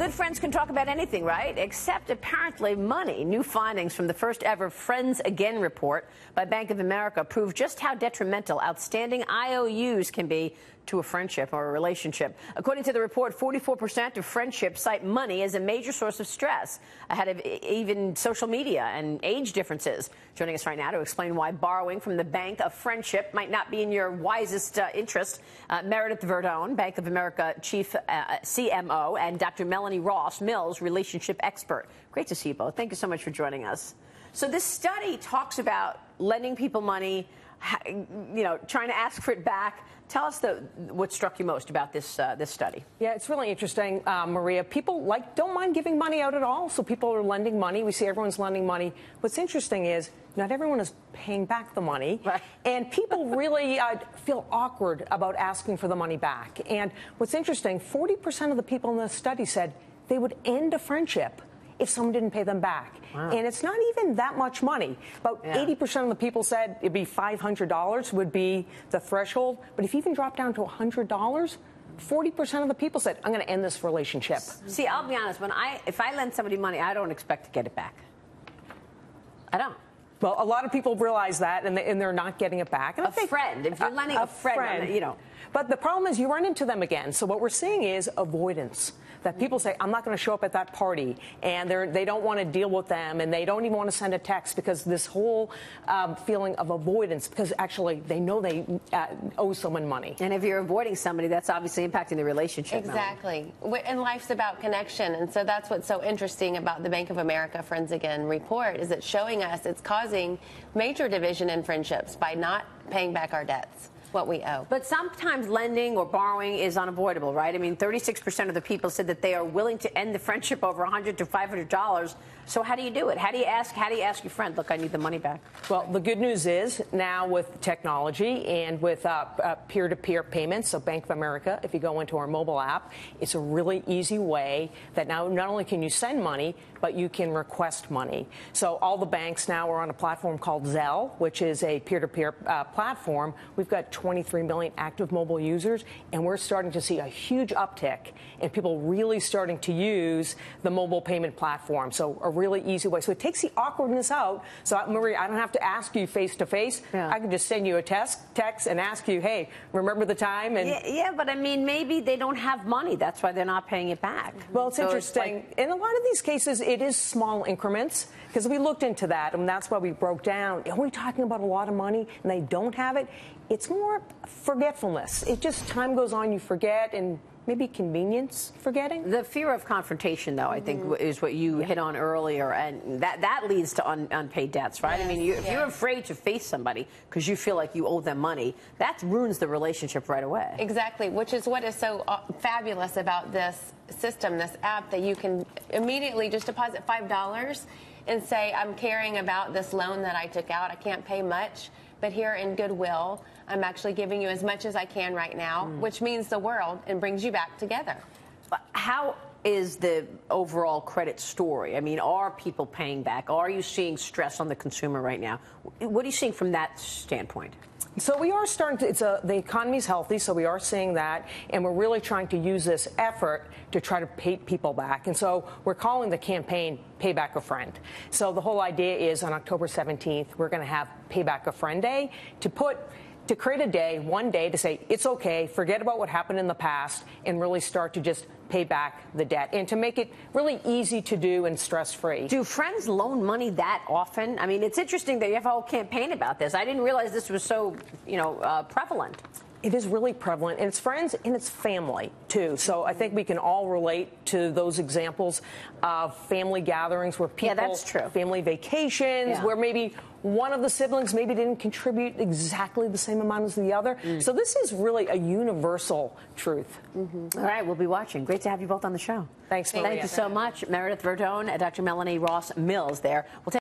good friends can talk about anything, right? Except apparently money. New findings from the first ever Friends Again report by Bank of America prove just how detrimental outstanding IOUs can be to a friendship or a relationship. According to the report, 44% of friendships cite money as a major source of stress, ahead of even social media and age differences. Joining us right now to explain why borrowing from the bank of friendship might not be in your wisest interest, Meredith Verdone, Bank of America Chief CMO, and Dr. Melanie Ross Mills, relationship expert. Great to see you both. Thank you so much for joining us. So this study talks about lending people money, trying to ask for it back. Tell us what struck you most about this study. Yeah, it's really interesting, Maria. People don't mind giving money out at all, so people are lending money. We see everyone's lending money. What's interesting is not everyone is paying back the money, right. And people really feel awkward about asking for the money back. And what's interesting, 40% of the people in this study said they would end a friendship if someone didn't pay them back. Wow. And it's not even that much money. About 80% of the people said it'd be $500 would be the threshold. But if you even drop down to $100, 40% of the people said, I'm going to end this relationship. See, I'll be honest. If I lend somebody money, I don't expect to get it back. I don't. Well, a lot of people realize that, and they're not getting it back. And friend. If you're lending a friend, But the problem is you run into them again. So what we're seeing is avoidance. That people say, I'm not going to show up at that party, and they don't want to deal with them, and they don't even want to send a text because this whole feeling of avoidance, because actually they know they owe someone money. And if you're avoiding somebody, that's obviously impacting the relationship. Exactly. And life's about connection, and so that's what's so interesting about the Bank of America Friends Again report, is it's showing us it's causing major division in friendships by not paying back our debts. What we owe. But sometimes lending or borrowing is unavoidable, right? I mean, 36% of the people said that they are willing to end the friendship over $100 to $500. So how do you do it? How do you ask your friend, look, I need the money back? Well, the good news is now with technology and with peer-to-peer payments, so Bank of America, if you go into our mobile app, it's a really easy way that now not only can you send money, but you can request money. So all the banks now are on a platform called Zelle, which is a peer-to-peer platform. We've got 23 million active mobile users, and we're starting to see a huge uptick in people really starting to use the mobile payment platform. So a really easy way. So it takes the awkwardness out. So, Maria, I don't have to ask you face to face. I can just send you a text and ask you, hey, remember the time? And yeah, but I mean, maybe they don't have money. That's why they're not paying it back. Well, it's interesting. In a lot of these cases, it is small increments, because we looked into that, and that's why we broke down. Are we talking about a lot of money and they don't have it? It's more forgetfulness. It just, time goes on, you forget, and maybe convenience forgetting. The fear of confrontation, though, I think is what you hit on earlier, and that leads to unpaid debts, right? Yes, I mean, if you're afraid to face somebody because you feel like you owe them money, that ruins the relationship right away. Exactly, which is what is so fabulous about this system, this app, that you can immediately just deposit $5 and say, I'm caring about this loan that I took out. I can't pay much, but here in goodwill, I'm actually giving you as much as I can right now, which means the world and brings you back together. How is the overall credit story? I mean, are people paying back? Are you seeing stress on the consumer right now? What are you seeing from that standpoint? So we are starting to, the economy's healthy, so we are seeing that, and we're really trying to use this effort to try to pay people back. And so we're calling the campaign Pay Back a Friend. So the whole idea is on October 17th, we're going to have Pay Back a Friend Day to create a day, one day, to say it's okay, forget about what happened in the past, and really start to just pay back the debt, and to make it really easy to do and stress-free. Do friends loan money that often? I mean, it's interesting that you have a whole campaign about this. I didn't realize this was so, prevalent. It is really prevalent, and it's friends and it's family, too. So I think we can all relate to those examples of family gatherings where people, that's true. Family vacations, where maybe one of the siblings maybe didn't contribute exactly the same amount as the other. So this is really a universal truth. All right, we'll be watching. Great to have you both on the show. Thanks, Maria. Thank you so much. Meredith Verdone and Dr. Melanie Ross Mills there. We'll take